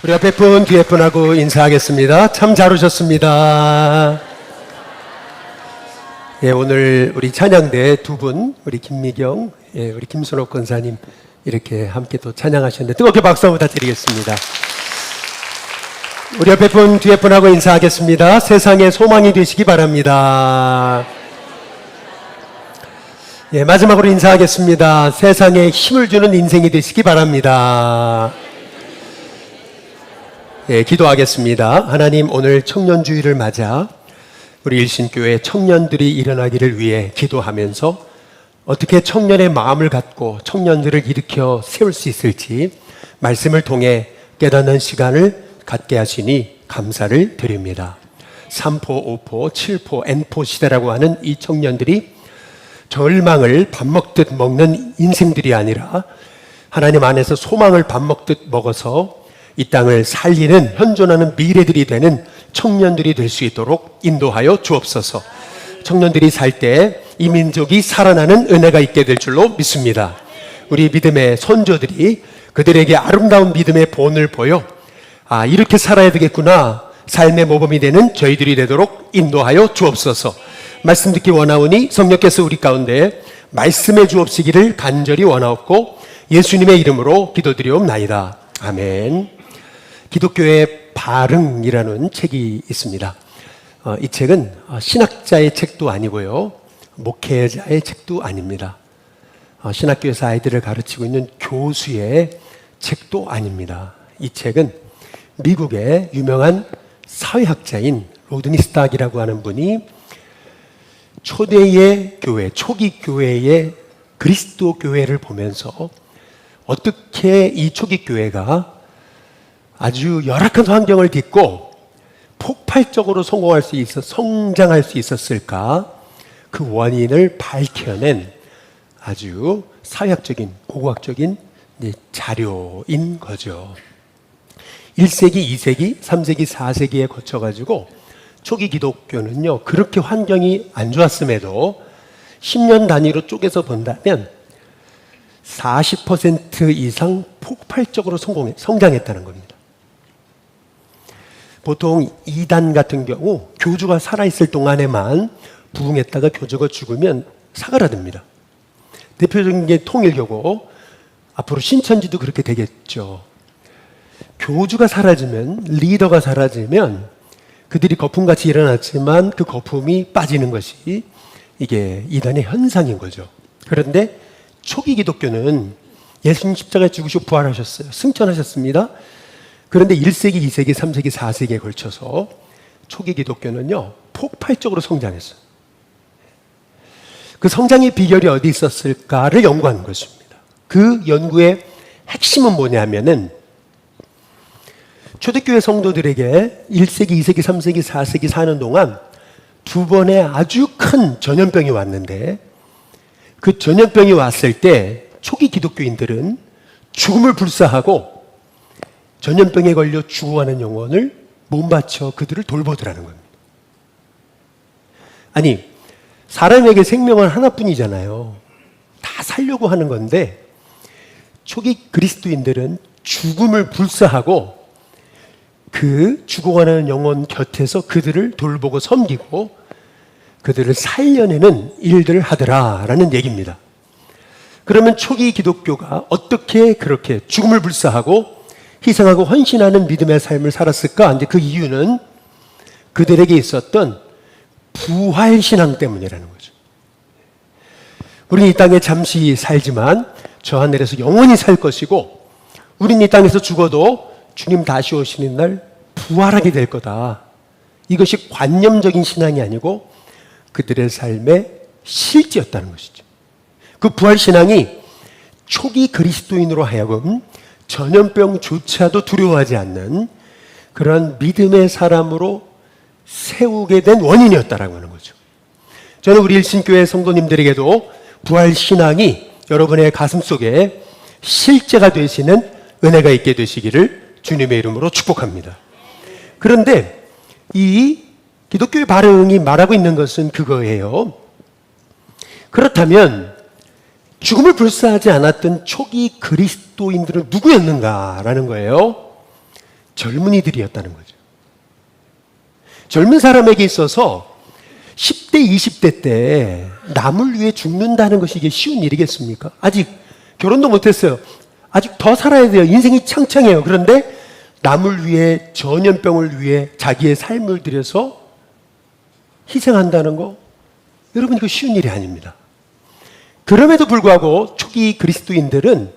우리 앞에 분, 뒤에 분하고 인사하겠습니다. 참 잘 오셨습니다. 예, 오늘 우리 찬양대 두 분, 우리 김미경, 예, 우리 김순옥 권사님 이렇게 함께 또 찬양하셨는데 뜨겁게 박수 한번 부탁드리겠습니다. 우리 앞에 분, 뒤에 분하고 인사하겠습니다. 세상의 소망이 되시기 바랍니다. 예, 마지막으로 인사하겠습니다. 세상에 힘을 주는 인생이 되시기 바랍니다. 예, 기도하겠습니다. 하나님, 오늘 청년주의를 맞아 우리 일신교회 청년들이 일어나기를 위해 기도하면서 어떻게 청년의 마음을 갖고 청년들을 일으켜 세울 수 있을지 말씀을 통해 깨닫는 시간을 갖게 하시니 감사를 드립니다. 3포, 5포, 7포, N포 시대라고 하는 이 청년들이 절망을 밥 먹듯 먹는 인생들이 아니라 하나님 안에서 소망을 밥 먹듯 먹어서 이 땅을 살리는 현존하는 미래들이 되는 청년들이 될 수 있도록 인도하여 주옵소서. 청년들이 살 때 이 민족이 살아나는 은혜가 있게 될 줄로 믿습니다. 우리 믿음의 선조들이 그들에게 아름다운 믿음의 본을 보여 이렇게 살아야 되겠구나, 삶의 모범이 되는 저희들이 되도록 인도하여 주옵소서. 말씀 듣기 원하오니 성령께서 우리 가운데 말씀해 주옵시기를 간절히 원하옵고 예수님의 이름으로 기도드리옵나이다. 아멘. 기독교의 발흥이라는 책이 있습니다. 이 책은 신학자의 책도 아니고요, 목회자의 책도 아닙니다. 신학교에서 아이들을 가르치고 있는 교수의 책도 아닙니다. 이 책은 미국의 유명한 사회학자인 로드니 스탁이라고 하는 분이 초대의 교회, 초기 교회의 그리스도 교회를 보면서 어떻게 이 초기 교회가 아주 열악한 환경을 딛고 폭발적으로 성장할 수 있었을까, 그 원인을 밝혀낸 아주 사회학적인, 고고학적인 자료인 거죠. 1세기, 2세기, 3세기, 4세기에 거쳐가지고 초기 기독교는요, 그렇게 환경이 안 좋았음에도 10년 단위로 쪼개서 본다면 40% 이상 폭발적으로 성장했다는 겁니다. 보통 이단 같은 경우 교주가 살아있을 동안에만 부흥했다가 교주가 죽으면 사그라듭니다. 대표적인 게 통일교고 앞으로 신천지도 그렇게 되겠죠. 교주가 사라지면, 리더가 사라지면 그들이 거품같이 일어났지만 그 거품이 빠지는 것이 이게 이단의 현상인 거죠. 그런데 초기 기독교는 예수님 십자가에 죽으시고 부활하셨어요. 승천하셨습니다. 그런데 1세기, 2세기, 3세기, 4세기에 걸쳐서 초기 기독교는요, 폭발적으로 성장했어요. 그 성장의 비결이 어디 있었을까를 연구하는 것입니다. 그 연구의 핵심은 뭐냐면은 초대교회 성도들에게 1세기, 2세기, 3세기, 4세기 사는 동안 두 번의 아주 큰 전염병이 왔는데, 그 전염병이 왔을 때 초기 기독교인들은 죽음을 불사하고 전염병에 걸려 죽어가는 영혼을 몸바쳐 그들을 돌보더라는 겁니다. 아니, 사람에게 생명은 하나뿐이잖아요. 다 살려고 하는 건데 초기 그리스도인들은 죽음을 불사하고 그 죽어가는 영혼 곁에서 그들을 돌보고 섬기고 그들을 살려내는 일들을 하더라라는 얘기입니다. 그러면 초기 기독교가 어떻게 그렇게 죽음을 불사하고 희생하고 헌신하는 믿음의 삶을 살았을까? 이제 그 이유는 그들에게 있었던 부활신앙 때문이라는 거죠. 우리는 이 땅에 잠시 살지만 저 하늘에서 영원히 살 것이고, 우리는 이 땅에서 죽어도 주님 다시 오시는 날 부활하게 될 거다. 이것이 관념적인 신앙이 아니고 그들의 삶의 실제였다는 것이죠. 그 부활신앙이 초기 그리스도인으로 하여금 전염병조차도 두려워하지 않는 그런 믿음의 사람으로 세우게 된 원인이었다라고 하는 거죠. 저는 우리 일신교회 성도님들에게도 부활신앙이 여러분의 가슴 속에 실제가 되시는 은혜가 있게 되시기를 주님의 이름으로 축복합니다. 그런데 이 기독교의 발흥이 말하고 있는 것은 그거예요. 그렇다면 죽음을 불사하지 않았던 초기 그리스도인들은 누구였는가라는 거예요. 젊은이들이었다는 거죠. 젊은 사람에게 있어서 10대, 20대 때 남을 위해 죽는다는 것이 이게 쉬운 일이겠습니까? 아직 결혼도 못했어요. 아직 더 살아야 돼요. 인생이 창창해요. 그런데 남을 위해, 전염병을 위해 자기의 삶을 들여서 희생한다는 거, 여러분 이거 쉬운 일이 아닙니다. 그럼에도 불구하고 초기 그리스도인들은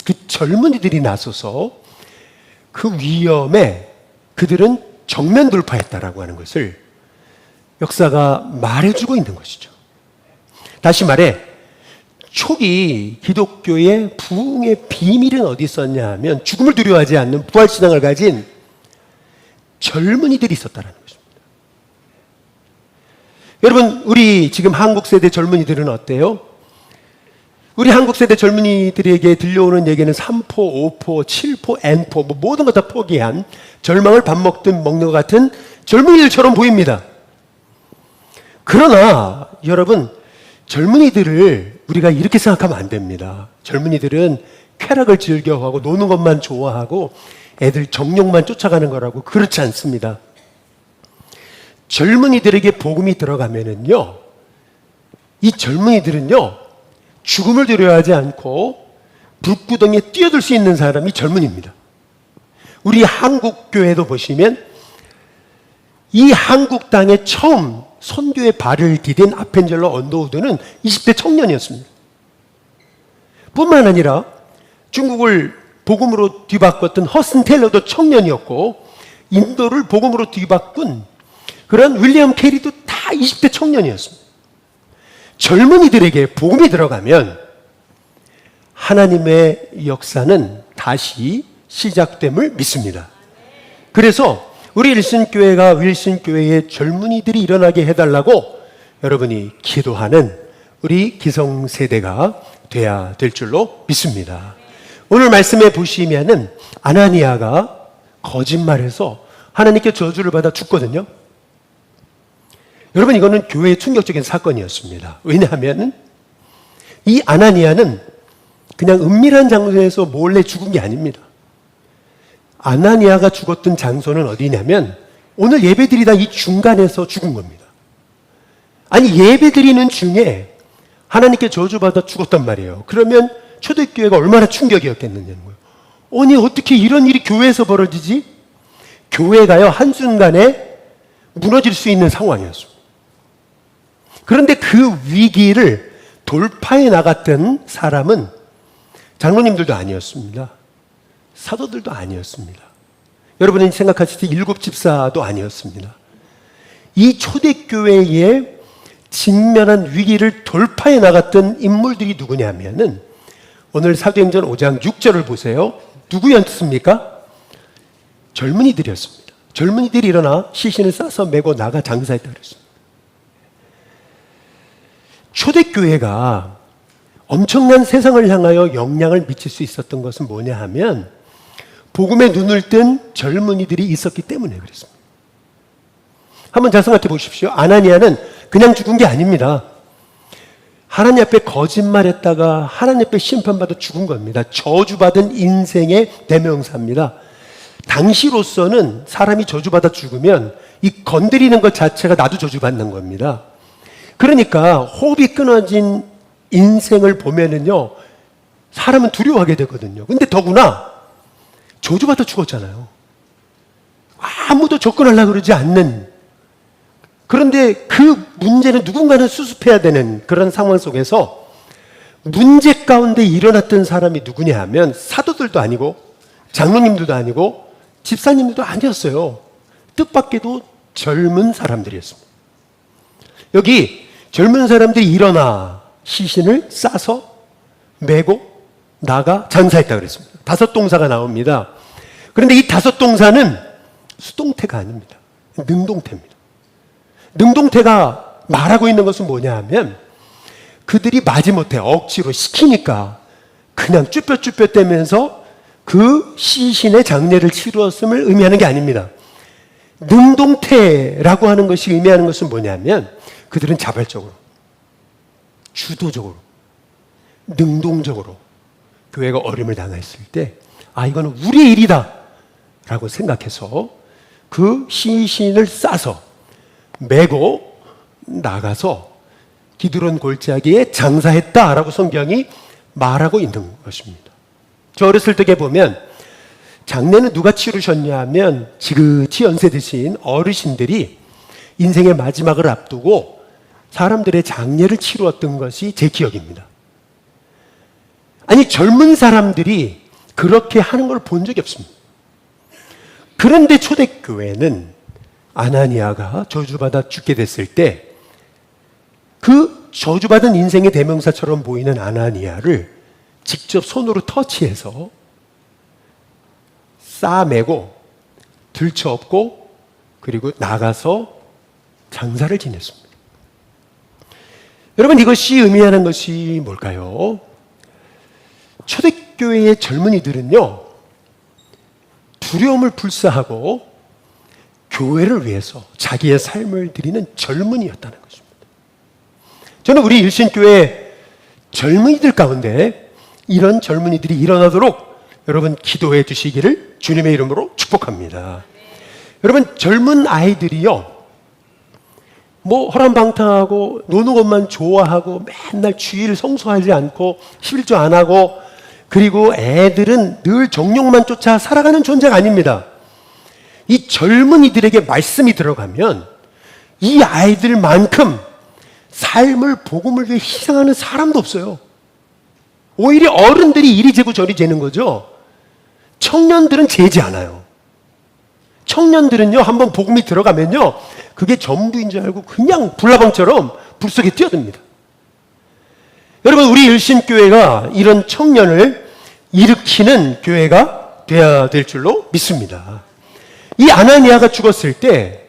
그 젊은이들이 나서서 그 위험에 그들은 정면 돌파했다라고 하는 것을 역사가 말해주고 있는 것이죠. 다시 말해, 초기 기독교의 부흥의 비밀은 어디 있었냐 하면 죽음을 두려워하지 않는 부활신앙을 가진 젊은이들이 있었다는 것입니다. 여러분, 우리 지금 한국 세대 젊은이들은 어때요? 우리 한국 세대 젊은이들에게 들려오는 얘기는 3포, 5포, 7포, N포, 모든 것 다 포기한 절망을 밥 먹든 먹는 것 같은 젊은이들처럼 보입니다. 그러나 여러분, 젊은이들을 우리가 이렇게 생각하면 안 됩니다. 젊은이들은 쾌락을 즐겨하고 노는 것만 좋아하고 애들 정욕만 쫓아가는 거라고. 그렇지 않습니다. 젊은이들에게 복음이 들어가면은요, 이 젊은이들은요, 죽음을 두려워하지 않고 불구덩이에 뛰어들 수 있는 사람이 젊은이입니다. 우리 한국 교회도 보시면 이 한국 땅에 처음 선교의 발을 디딘 아펜젤러 언더우드는 20대 청년이었습니다. 뿐만 아니라 중국을 복음으로 뒤바꿨던 허슨 테일러도 청년이었고, 인도를 복음으로 뒤바꾼 그런 윌리엄 캐리도 다 20대 청년이었습니다. 젊은이들에게 복음이 들어가면 하나님의 역사는 다시 시작됨을 믿습니다. 그래서 우리 일신교회가 윌슨교회의 젊은이들이 일어나게 해달라고 여러분이 기도하는 우리 기성세대가 돼야 될 줄로 믿습니다. 오늘 말씀에 보시면은 아나니아가 거짓말해서 하나님께 저주를 받아 죽거든요. 여러분, 이거는 교회의 충격적인 사건이었습니다. 왜냐하면 이 아나니아는 그냥 은밀한 장소에서 몰래 죽은 게 아닙니다. 아나니아가 죽었던 장소는 어디냐면 오늘 예배드리다 이 중간에서 죽은 겁니다. 아니, 예배드리는 중에 하나님께 저주받아 죽었단 말이에요. 그러면 초대교회가 얼마나 충격이었겠느냐는 거예요. 아니, 어떻게 이런 일이 교회에서 벌어지지? 교회가요, 한순간에 무너질 수 있는 상황이었습니다. 그런데 그 위기를 돌파해 나갔던 사람은 장로님들도 아니었습니다. 사도들도 아니었습니다. 여러분이 생각하실 때 일곱 집사도 아니었습니다. 이 초대교회에 직면한 위기를 돌파해 나갔던 인물들이 누구냐면은 오늘 사도행전 5장 6절을 보세요. 누구였습니까? 젊은이들이었습니다. 젊은이들이 일어나 시신을 싸서 메고 나가 장사했다고 그랬습니다. 초대교회가 엄청난 세상을 향하여 영향을 미칠 수 있었던 것은 뭐냐 하면 복음에 눈을 뜬 젊은이들이 있었기 때문에 그랬습니다. 한번 잘 생각해 보십시오. 아나니아는 그냥 죽은 게 아닙니다. 하나님 앞에 거짓말했다가 하나님 앞에 심판받아 죽은 겁니다. 저주받은 인생의 대명사입니다. 당시로서는 사람이 저주받아 죽으면 이 건드리는 것 자체가 나도 저주받는 겁니다. 그러니까 호흡이 끊어진 인생을 보면은요, 사람은 두려워하게 되거든요. 근데 더구나 저주받아 죽었잖아요. 아무도 접근하려고 그러지 않는. 그런데 그 문제는 누군가는 수습해야 되는 그런 상황 속에서 문제 가운데 일어났던 사람이 누구냐 하면 사도들도 아니고 장로님들도 아니고 집사님들도 아니었어요. 뜻밖에도 젊은 사람들이었습니다. 여기 젊은 사람들이 일어나 시신을 싸서 메고 나가 장사했다 그랬습니다. 다섯 동사가 나옵니다. 그런데 이 다섯 동사는 수동태가 아닙니다. 능동태입니다. 능동태가 말하고 있는 것은 뭐냐 하면 그들이 마지못해 억지로 시키니까 그냥 쭈뼛쭈뼛대면서 그 시신의 장례를 치루었음을 의미하는 게 아닙니다. 능동태라고 하는 것이 의미하는 것은 뭐냐면 그들은 자발적으로, 주도적으로, 능동적으로 교회가 어려움을 당했을 때 이거는 우리의 일이다 라고 생각해서 그 시신을 싸서 메고 나가서 기드론 골짜기에 장사했다라고 성경이 말하고 있는 것입니다. 저 어렸을 적에 보면 장례는 누가 치르셨냐 하면 지긋이 연세 드신 어르신들이 인생의 마지막을 앞두고 사람들의 장례를 치루었던 것이 제 기억입니다. 아니, 젊은 사람들이 그렇게 하는 걸 본 적이 없습니다. 그런데 초대교회는 아나니아가 저주받아 죽게 됐을 때 그 저주받은 인생의 대명사처럼 보이는 아나니아를 직접 손으로 터치해서 싸매고 들쳐업고 그리고 나가서 장사를 지냈습니다. 여러분, 이것이 의미하는 것이 뭘까요? 초대교회의 젊은이들은요, 두려움을 불사하고 교회를 위해서 자기의 삶을 드리는 젊은이였다는 것입니다. 저는 우리 일신교회 젊은이들 가운데 이런 젊은이들이 일어나도록 여러분 기도해 주시기를 주님의 이름으로 축복합니다. 여러분, 젊은 아이들이요, 뭐 허람방탕하고 노는 것만 좋아하고 맨날 주일 성수하지 않고 11조 안 하고, 그리고 애들은 늘 정욕만 쫓아 살아가는 존재가 아닙니다. 이 젊은이들에게 말씀이 들어가면 이 아이들만큼 삶을 복음을 위해 희생하는 사람도 없어요. 오히려 어른들이 이리 재고 저리 재는 거죠. 청년들은 재지 않아요. 청년들은요, 한번 복음이 들어가면요, 그게 전부인 줄 알고 그냥 불나방처럼 불 속에 뛰어듭니다. 여러분, 우리 일신교회가 이런 청년을 일으키는 교회가 되어야 될 줄로 믿습니다. 이 아나니아가 죽었을 때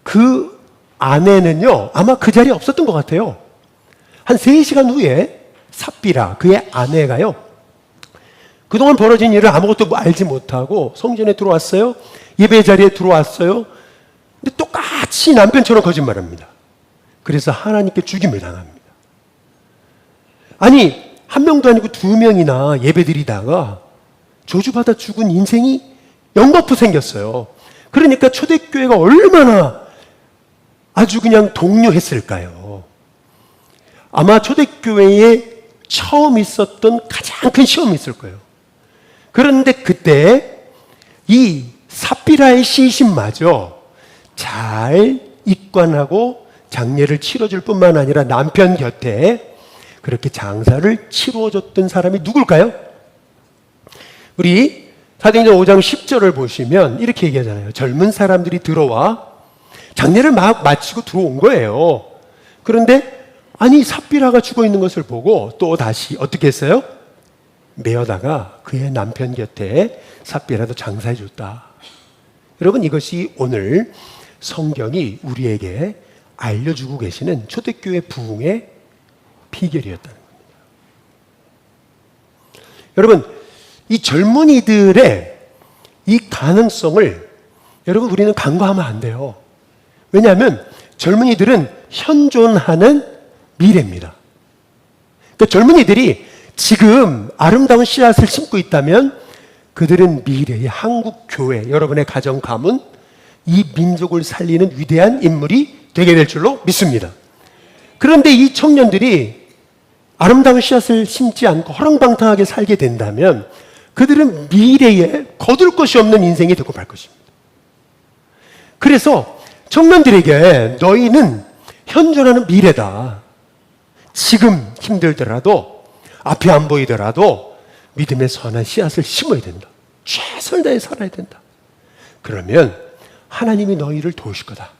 그 아내는요, 아마 그 자리에 없었던 것 같아요. 한 3시간 후에 삽비라, 그의 아내가요, 그동안 벌어진 일을 아무것도 알지 못하고 성전에 들어왔어요. 예배 자리에 들어왔어요. 근데 똑같이 남편처럼 거짓말합니다. 그래서 하나님께 죽임을 당합니다. 아니, 한 명도 아니고 2명이나 예배드리다가 저주받아 죽은 인생이 연거푸 생겼어요. 그러니까 초대교회가 얼마나 아주 그냥 동요했을까요? 아마 초대교회에 처음 있었던 가장 큰 시험이 있을 거예요. 그런데 그때 이 삽비라의 시신마저 잘 입관하고 장례를 치러줄 뿐만 아니라 남편 곁에 그렇게 장사를 치루어줬던 사람이 누굴까요? 우리 사도행전 5장 10절을 보시면 이렇게 얘기하잖아요. 젊은 사람들이 들어와 장례를 막 마치고 들어온 거예요. 그런데 아니, 삽비라가 죽어 있는 것을 보고 또 다시 어떻게 했어요? 메어다가 그의 남편 곁에 삽비라도 장사해 줬다. 여러분, 이것이 오늘 성경이 우리에게 알려주고 계시는 초대교회 부흥의 비결이었다는 겁니다. 여러분, 이 젊은이들의 이 가능성을 여러분, 우리는 간과하면 안 돼요. 왜냐하면 젊은이들은 현존하는 미래입니다. 그러니까 젊은이들이 지금 아름다운 씨앗을 심고 있다면 그들은 미래의 한국 교회, 여러분의 가정 가문, 이 민족을 살리는 위대한 인물이 되게 될 줄로 믿습니다. 그런데 이 청년들이 아름다운 씨앗을 심지 않고 허랑방탕하게 살게 된다면 그들은 미래에 거둘 것이 없는 인생이 되고 말 것입니다. 그래서 청년들에게 너희는 현존하는 미래다. 지금 힘들더라도, 앞이 안 보이더라도 믿음의 선한 씨앗을 심어야 된다. 최선을 다해 살아야 된다. 그러면 하나님이 너희를 도우실 거다.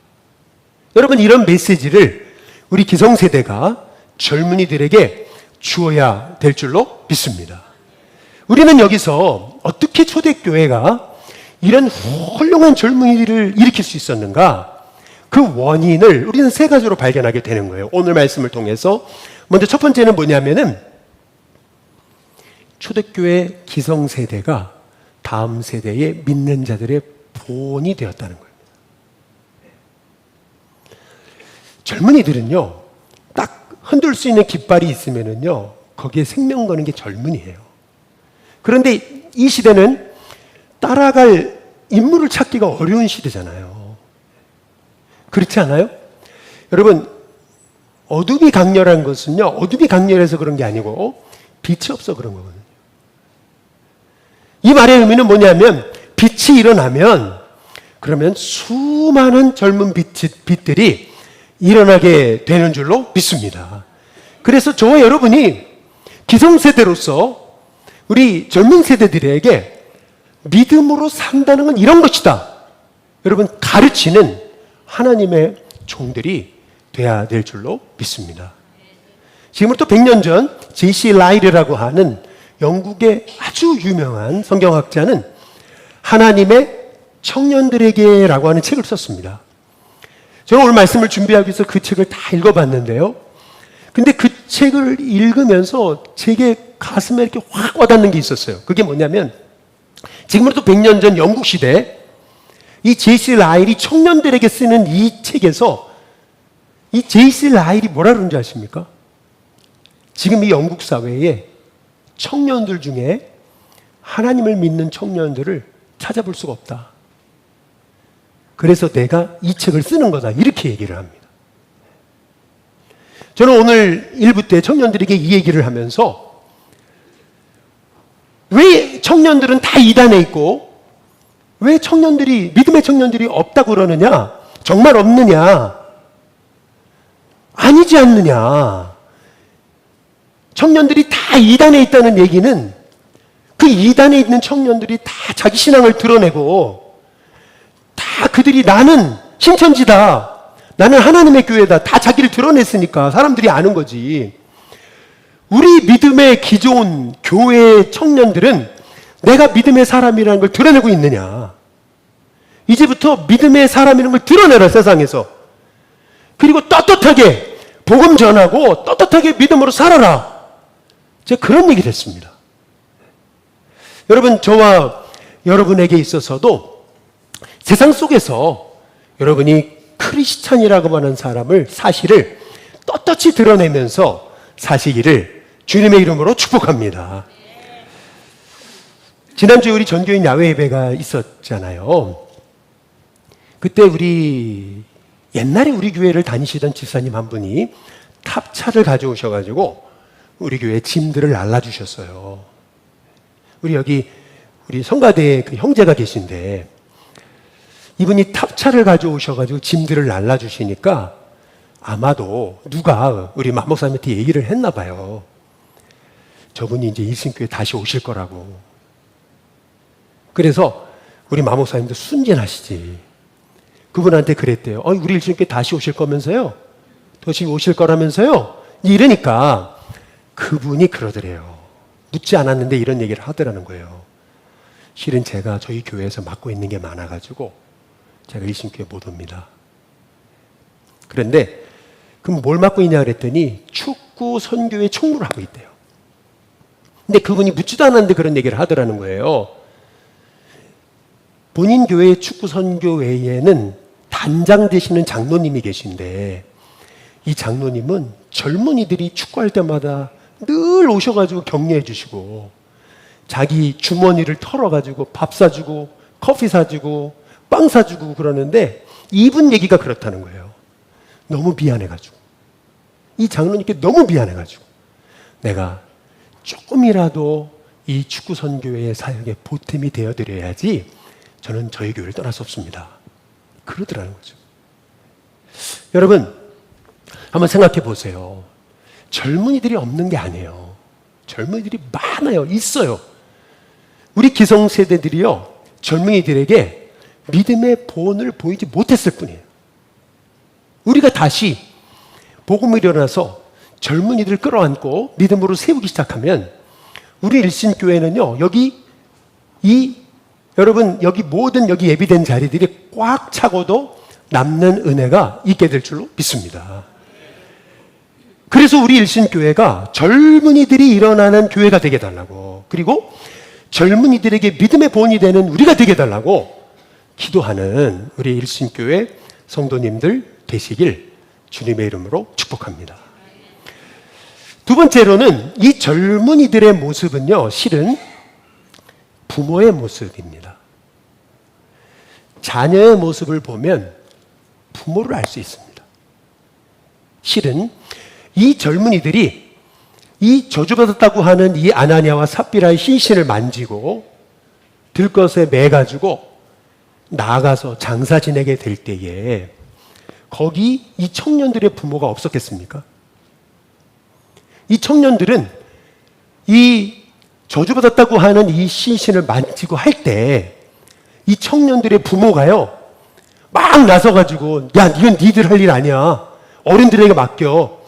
여러분, 이런 메시지를 우리 기성세대가 젊은이들에게 주어야 될 줄로 믿습니다. 우리는 여기서 어떻게 초대교회가 이런 훌륭한 젊은이들을 일으킬 수 있었는가? 그 원인을 우리는 3가지로 발견하게 되는 거예요. 오늘 말씀을 통해서. 먼저 첫 번째는 뭐냐면은 초대교회 기성세대가 다음 세대의 믿는 자들의 본이 되었다는 거예요. 젊은이들은요, 딱 흔들 수 있는 깃발이 있으면은요, 거기에 생명 거는 게 젊은이에요. 그런데 이 시대는 따라갈 인물을 찾기가 어려운 시대잖아요. 그렇지 않아요? 여러분, 어둠이 강렬한 것은요, 어둠이 강렬해서 그런 게 아니고 빛이 없어 그런 거거든요. 이 말의 의미는 뭐냐면, 빛이 일어나면 그러면 수많은 젊은 빛들이 일어나게 되는 줄로 믿습니다. 그래서 저와 여러분이 기성세대로서 우리 젊은 세대들에게 믿음으로 산다는 건 이런 것이다, 여러분, 가르치는 하나님의 종들이 돼야 될 줄로 믿습니다. 지금부터 100년 전 J.C. 라일이라고 하는 영국의 아주 유명한 성경학자는 하나님의 청년들에게라고 하는 책을 썼습니다. 저는 오늘 말씀을 준비하기 위해서 그 책을 다 읽어봤는데요. 근데 그 책을 읽으면서 제게 가슴에 이렇게 확 와닿는 게 있었어요. 그게 뭐냐면, 지금부터 100년 전 영국 시대 이 J.C. 라일이 청년들에게 쓰는 이 책에서 이 J.C. 라일이 뭐라 그러는지 아십니까? 지금 이 영국 사회에 청년들 중에 하나님을 믿는 청년들을 찾아볼 수가 없다. 그래서 내가 이 책을 쓰는 거다, 이렇게 얘기를 합니다. 저는 오늘 일부 때 청년들에게 이 얘기를 하면서, 왜 청년들은 다 이단에 있고 왜 청년들이, 믿음의 청년들이 없다고 그러느냐, 정말 없느냐, 아니지 않느냐. 청년들이 다 이단에 있다는 얘기는 그 이단에 있는 청년들이 다 자기 신앙을 드러내고 다 그들이 나는 신천지다, 나는 하나님의 교회다, 다 자기를 드러냈으니까 사람들이 아는 거지. 우리 믿음의 기존 교회의 청년들은 내가 믿음의 사람이라는 걸 드러내고 있느냐. 이제부터 믿음의 사람이라는 걸 드러내라, 세상에서. 그리고 떳떳하게 복음 전하고 떳떳하게 믿음으로 살아라. 제가 그런 얘기를 했습니다. 여러분, 저와 여러분에게 있어서도 세상 속에서 여러분이 크리스찬이라고 하는 사실을 떳떳이 드러내면서 사시기를 주님의 이름으로 축복합니다. 지난주에 우리 전교인 야외 예배가 있었잖아요. 그때 옛날에 우리 교회를 다니시던 집사님 한 분이 탑차를 가져오셔가지고 우리 교회 짐들을 날라주셨어요. 우리 성가대에 그 형제가 계신데, 이분이 탑차를 가져오셔가지고 짐들을 날라주시니까 아마도 누가 우리 마목사님한테 얘기를 했나 봐요. 저분이 이제 일신교회 다시 오실 거라고. 그래서 우리 마목사님도 순진하시지, 그분한테 그랬대요. 우리 일신교회 다시 오실 거면서요? 다시 오실 거라면서요? 이러니까 그분이 그러더래요. 묻지 않았는데 이런 얘기를 하더라는 거예요. 실은 제가 저희 교회에서 맡고 있는 게 많아가지고 제가 일신교회 못 옵니다. 그런데 그럼 뭘 맡고 있냐 그랬더니 축구 선교회 총무를 하고 있대요. 근데 그분이 묻지도 않았는데 그런 얘기를 하더라는 거예요. 본인 교회 축구 선교회에는 단장 되시는 장로님이 계신데, 이 장로님은 젊은이들이 축구할 때마다 늘 오셔가지고 격려해 주시고 자기 주머니를 털어가지고 밥 사주고 커피 사주고 빵 사주고 그러는데, 이분 얘기가 그렇다는 거예요. 너무 미안해가지고, 이 장로님께 너무 미안해가지고 내가 조금이라도 이 축구 선교회의 사역에 보탬이 되어드려야지 저는 저희 교회를 떠날 수 없습니다, 그러더라는 거죠. 여러분, 한번 생각해 보세요. 젊은이들이 없는 게 아니에요. 젊은이들이 많아요. 있어요. 우리 기성세대들이요, 젊은이들에게 믿음의 본을 보이지 못했을 뿐이에요. 우리가 다시 복음을 일어나서 젊은이들을 끌어안고 믿음으로 세우기 시작하면 우리 일신교회는요, 여러분, 여기 모든 여기 예비된 자리들이 꽉 차고도 남는 은혜가 있게 될 줄로 믿습니다. 그래서 우리 일신교회가 젊은이들이 일어나는 교회가 되게 달라고, 그리고 젊은이들에게 믿음의 본이 되는 우리가 되게 달라고 기도하는 우리 일신교회 성도님들 되시길 주님의 이름으로 축복합니다. 두 번째로는 이 젊은이들의 모습은요, 실은 부모의 모습입니다. 자녀의 모습을 보면 부모를 알 수 있습니다. 실은 이 젊은이들이 이 저주받았다고 하는 이 아나니아와 삽비라의 신신을 만지고 들것에 매가지고 나아가서 장사 지내게 될 때에 거기 이 청년들의 부모가 없었겠습니까? 이 청년들은 이 저주받았다고 하는 이 신신을 만지고 할 때 이 청년들의 부모가요 막 나서가지고 야 이건 니들 할 일 아니야 어른들에게 맡겨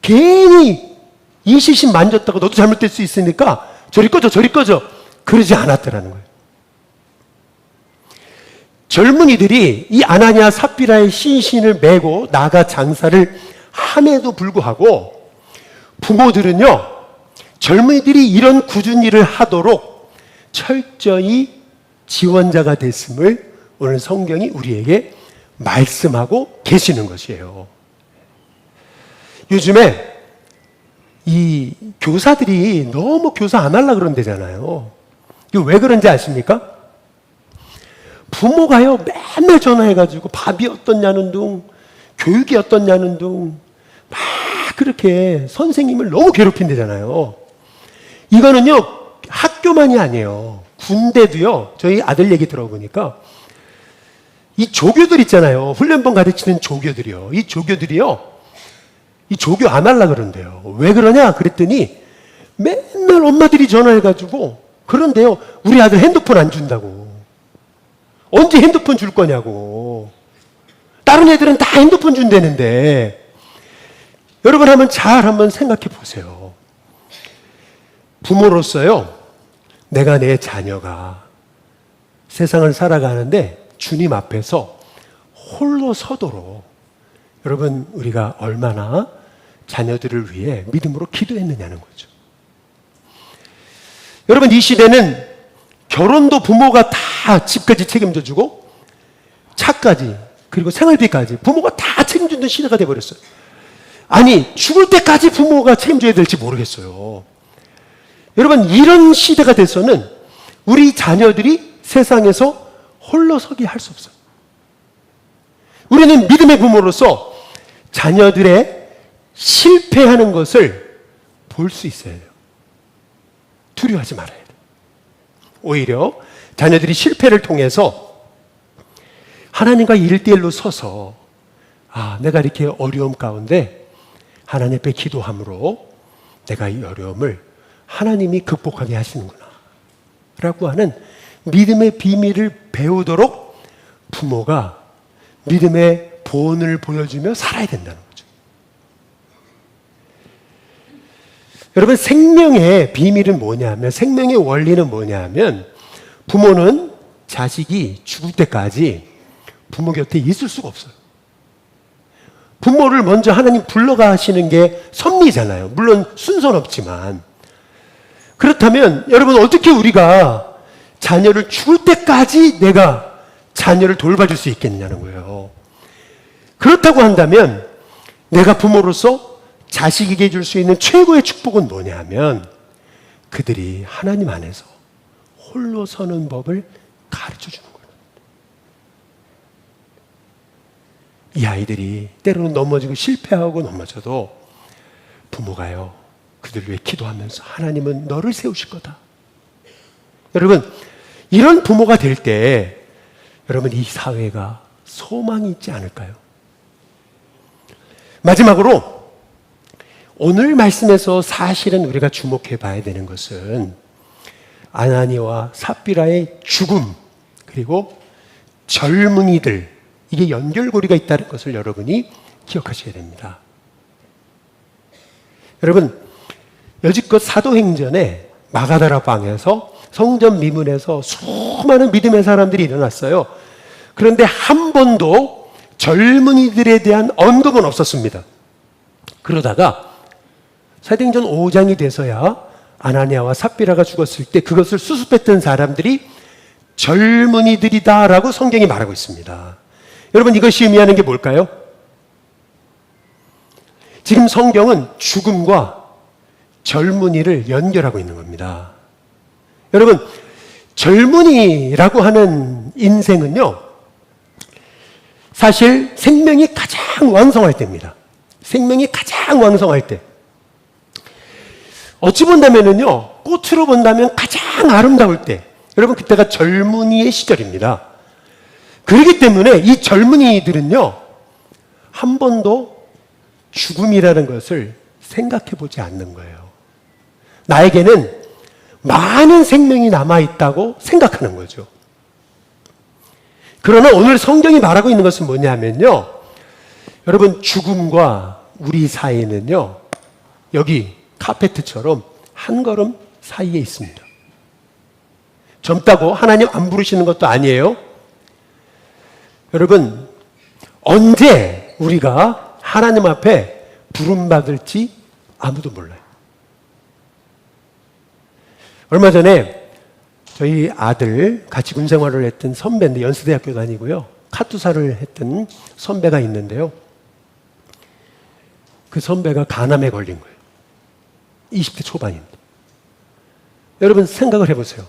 괜히 이 신신 만졌다고 너도 잘못될 수 있으니까 저리 꺼져 그러지 않았더라는 거예요. 젊은이들이 이 아나니아 삽비라의 신신을 메고 나가 장사를 함에도 불구하고 부모들은요 젊은이들이 이런 굳은 일을 하도록 철저히 지원자가 됐음을 오늘 성경이 우리에게 말씀하고 계시는 것이에요. 요즘에 이 교사들이 너무 교사 안 하려고 그런다잖아요. 이거 왜 그런지 아십니까? 부모가요 맨날 전화해가지고 밥이 어떻냐는 둥 교육이 어떻냐는 둥 막 그렇게 선생님을 너무 괴롭힌다잖아요. 이거는요 학교만이 아니에요. 군대도요. 저희 아들 얘기 들어보니까 이 조교들 있잖아요. 훈련병 가르치는 조교들이요. 이 조교들이요. 이 조교 안 하려고 그런대요. 왜 그러냐 그랬더니 맨날 엄마들이 전화해가지고 그런데요. 우리 아들 핸드폰 안 준다고. 언제 핸드폰 줄 거냐고. 다른 애들은 다 핸드폰 준다는데 여러분 한번 생각해 보세요. 부모로서요. 내가 내 자녀가 세상을 살아가는데 주님 앞에서 홀로 서도록 여러분 우리가 얼마나 자녀들을 위해 믿음으로 기도했느냐는 거죠. 여러분 이 시대는 결혼도 부모가 다 집까지 책임져 주고 차까지 그리고 생활비까지 부모가 다 책임지는 시대가 돼버렸어요. 아니 죽을 때까지 부모가 책임져야 될지 모르겠어요. 여러분 이런 시대가 돼서는 우리 자녀들이 세상에서 홀로 서기 할 수 없어요. 우리는 믿음의 부모로서 자녀들의 실패하는 것을 볼 수 있어야 돼요. 두려워하지 말아야 돼요. 오히려 자녀들이 실패를 통해서 하나님과 1대1로 서서 내가 이렇게 어려움 가운데 하나님 앞에 기도함으로 내가 이 어려움을 하나님이 극복하게 하시는구나 라고 하는 믿음의 비밀을 배우도록 부모가 믿음의 본을 보여주며 살아야 된다는 거죠. 여러분 생명의 비밀은 뭐냐면 생명의 원리는 뭐냐면 부모는 자식이 죽을 때까지 부모 곁에 있을 수가 없어요. 부모를 먼저 하나님 불러가시는 게 섭리잖아요. 물론 순서는 없지만 그렇다면 여러분 어떻게 우리가 자녀를 죽을 때까지 내가 자녀를 돌봐줄 수 있겠냐는 거예요. 그렇다고 한다면 내가 부모로서 자식에게 줄 수 있는 최고의 축복은 뭐냐면 그들이 하나님 안에서 홀로 서는 법을 가르쳐 주는 거예요. 이 아이들이 때로는 넘어지고 실패하고 넘어져도 부모가요 그들 위해 기도하면서 하나님은 너를 세우실 거다. 여러분 이런 부모가 될 때 여러분 이 사회가 소망이 있지 않을까요? 마지막으로 오늘 말씀에서 사실은 우리가 주목해 봐야 되는 것은 아나니와 삽비라의 죽음 그리고 젊은이들 이게 연결고리가 있다는 것을 여러분이 기억하셔야 됩니다. 여러분 여지껏 사도행전에 마가다라 방에서 성전 미문에서 수많은 믿음의 사람들이 일어났어요. 그런데 한 번도 젊은이들에 대한 언급은 없었습니다. 그러다가 사도행전 5장이 돼서야 아나니아와 삽비라가 죽었을 때 그것을 수습했던 사람들이 젊은이들이다라고 성경이 말하고 있습니다. 여러분 이것이 의미하는 게 뭘까요? 지금 성경은 죽음과 젊은이를 연결하고 있는 겁니다. 여러분 젊은이라고 하는 인생은요 사실 생명이 가장 왕성할 때입니다. 생명이 가장 왕성할 때. 어찌 본다면은요, 꽃으로 본다면 가장 아름다울 때. 여러분, 그때가 젊은이의 시절입니다. 그렇기 때문에 이 젊은이들은요, 한 번도 죽음이라는 것을 생각해 보지 않는 거예요. 나에게는 많은 생명이 남아있다고 생각하는 거죠. 그러나 오늘 성경이 말하고 있는 것은 뭐냐면요, 여러분, 죽음과 우리 사이는요, 여기 카페트처럼 한 걸음 사이에 있습니다. 젊다고 하나님 안 부르시는 것도 아니에요. 여러분, 언제 우리가 하나님 앞에 부름받을지 아무도 몰라요. 얼마 전에 저희 아들 같이 군생활을 했던 선배인데, 연세대학교 다니고요, 카투사를 했던 선배가 있는데요, 그 선배가 간암에 걸린 거예요. 20대 초반입니다. 여러분, 생각을 해보세요.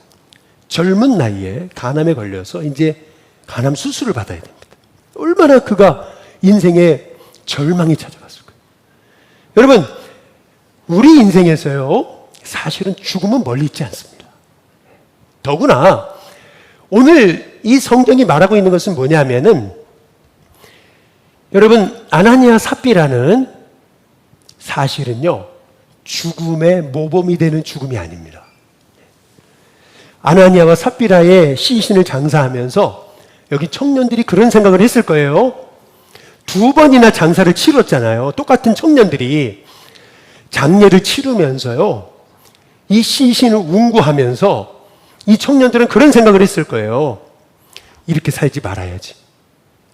젊은 나이에 간암에 걸려서 이제 간암 수술을 받아야 됩니다. 얼마나 그가 인생에 절망이 찾아갔을까요? 여러분, 우리 인생에서요, 사실은 죽음은 멀리 있지 않습니다. 더구나 오늘 이 성경이 말하고 있는 것은 뭐냐면은, 여러분, 아나니아 삽비라는 사실은요, 죽음의 모범이 되는 죽음이 아닙니다. 아나니아와 삽비라의 시신을 장사하면서 여기 청년들이 그런 생각을 했을 거예요. 2번이나 장사를 치렀잖아요. 똑같은 청년들이 장례를 치르면서요, 이 시신을 운구하면서 이 청년들은 그런 생각을 했을 거예요. 이렇게 살지 말아야지.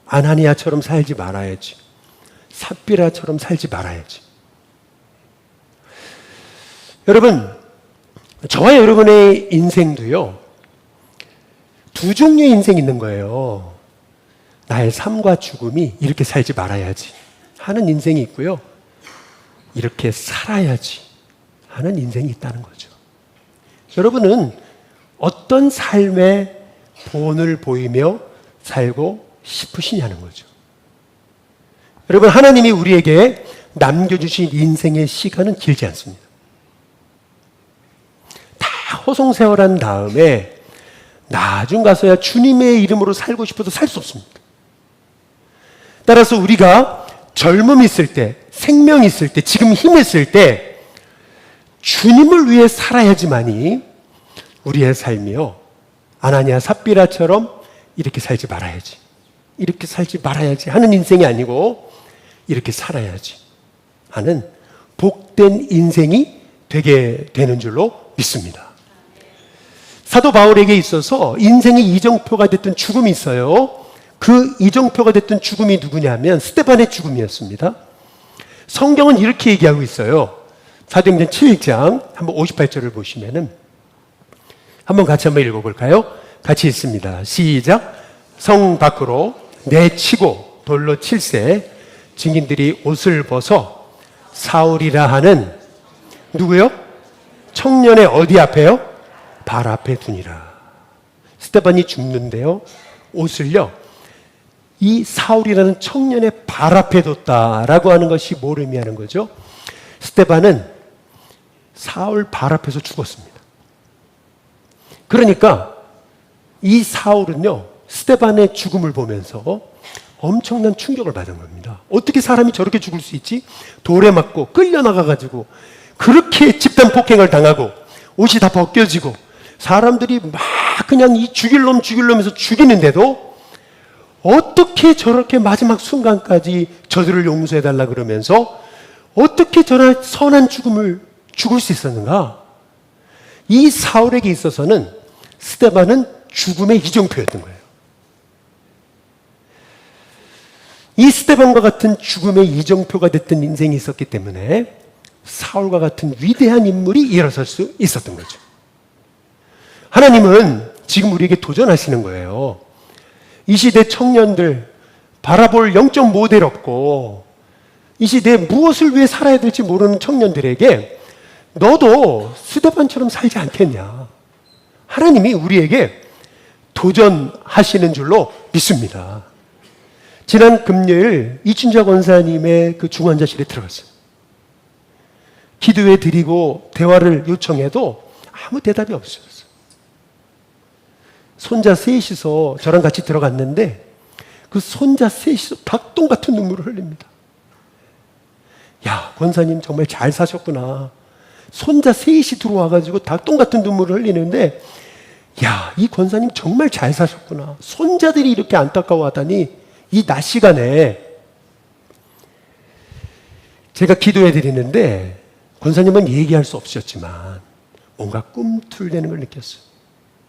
아나니아처럼 살지 말아야지. 삽비라처럼 살지 말아야지. 여러분, 저와 여러분의 인생도요, 두 종류의 인생이 있는 거예요. 나의 삶과 죽음이 이렇게 살지 말아야지 하는 인생이 있고요, 이렇게 살아야지 하는 인생이 있다는 거죠. 여러분은 어떤 삶의 본을 보이며 살고 싶으시냐는 거죠. 여러분, 하나님이 우리에게 남겨주신 인생의 시간은 길지 않습니다. 다 허송세월한 다음에 나중 가서야 주님의 이름으로 살고 싶어도 살 수 없습니다. 따라서 우리가 젊음이 있을 때, 생명이 있을 때, 지금 힘이 있을 때 주님을 위해 살아야지만이 우리의 삶이요, 아나니아 삽비라처럼 이렇게 살지 말아야지, 이렇게 살지 말아야지 하는 인생이 아니고, 이렇게 살아야지 하는 복된 인생이 되게 되는 줄로 믿습니다. 사도 바울에게 있어서 인생의 이정표가 됐던 죽음이 있어요. 그 이정표가 됐던 죽음이 누구냐면 스데반의 죽음이었습니다. 성경은 이렇게 얘기하고 있어요. 사도행전 7장 한번 58절을 보시면은, 한번 같이 한번 읽어볼까요? 같이 읽습니다. 시작. 성 밖으로 내치고 돌로 칠세 증인들이 옷을 벗어 사울이라 하는, 누구요? 청년의 어디 앞에요? 발 앞에 두니라. 스데반이 죽는데요, 옷을요, 이 사울이라는 청년의 발 앞에 뒀다라고 하는 것이 뭘 의미하는 거죠? 스데반은 사울 발 앞에서 죽었습니다. 그러니까 이 사울은요, 스데반의 죽음을 보면서 엄청난 충격을 받은 겁니다. 어떻게 사람이 저렇게 죽을 수 있지? 돌에 맞고 끌려나가가지고 그렇게 집단 폭행을 당하고 옷이 다 벗겨지고 사람들이 막 그냥 이 죽일 놈 해서 죽이는데도 어떻게 저렇게 마지막 순간까지 저들을 용서해달라 그러면서 어떻게 저런 선한 죽음을 죽을 수 있었는가? 이 사울에게 있어서는 스데반은 죽음의 이정표였던 거예요. 이 스데반과 같은 죽음의 이정표가 됐던 인생이 있었기 때문에 사울과 같은 위대한 인물이 일어설 수 있었던 거죠. 하나님은 지금 우리에게 도전하시는 거예요. 이 시대 청년들, 바라볼 영적 모델 없고 이 시대에 무엇을 위해 살아야 될지 모르는 청년들에게 너도 스데반처럼 살지 않겠냐. 하나님이 우리에게 도전하시는 줄로 믿습니다. 지난 금요일 이춘자 권사님의 그 중환자실에 들어갔어요. 기도해 드리고 대화를 요청해도 아무 대답이 없었어요. 손자 셋이서 저랑 같이 들어갔는데 그 손자 셋이서 닭똥 같은 눈물을 흘립니다. 야, 권사님 정말 잘 사셨구나. 손자 셋이 들어와가지고 닭똥 같은 눈물을 흘리는데, 야, 이 권사님 정말 잘 사셨구나. 손자들이 이렇게 안타까워하다니, 이 낮 시간에 제가 기도해 드리는데 권사님은 얘기할 수 없으셨지만 뭔가 꿈틀대는 걸 느꼈어요.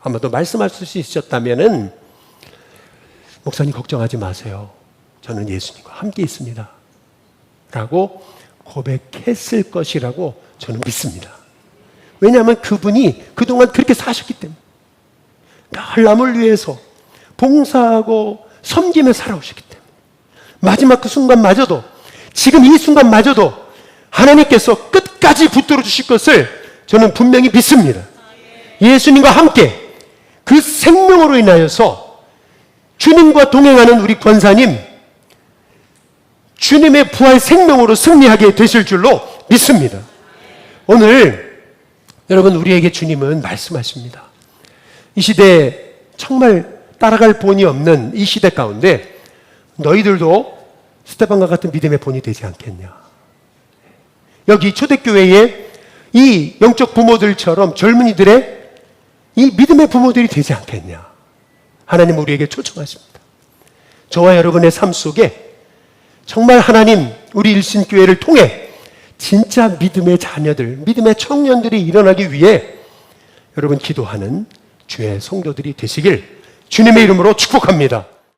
아마도 말씀할 수 있으셨다면은, 목사님 걱정하지 마세요. 저는 예수님과 함께 있습니다. 라고 고백했을 것이라고 저는 믿습니다. 왜냐하면 그분이 그동안 그렇게 사셨기 때문에. 늘 남을 위해서 봉사하고 섬기며 살아오셨기 때문에. 마지막 그 순간마저도, 지금 이 순간마저도 하나님께서 끝까지 붙들어 주실 것을 저는 분명히 믿습니다. 예수님과 함께 그 생명으로 인하여서 주님과 동행하는 우리 권사님, 주님의 부활 생명으로 승리하게 되실 줄로 믿습니다. 오늘 여러분, 우리에게 주님은 말씀하십니다. 이 시대에 정말 따라갈 본이 없는 이 시대 가운데 너희들도 스테반과 같은 믿음의 본이 되지 않겠냐. 여기 초대교회에 이 영적 부모들처럼 젊은이들의 이 믿음의 부모들이 되지 않겠냐. 하나님 우리에게 초청하십니다. 저와 여러분의 삶 속에 정말 하나님 우리 일신교회를 통해 진짜 믿음의 자녀들, 믿음의 청년들이 일어나기 위해 여러분 기도하는 주의 성도들이 되시길 주님의 이름으로 축복합니다.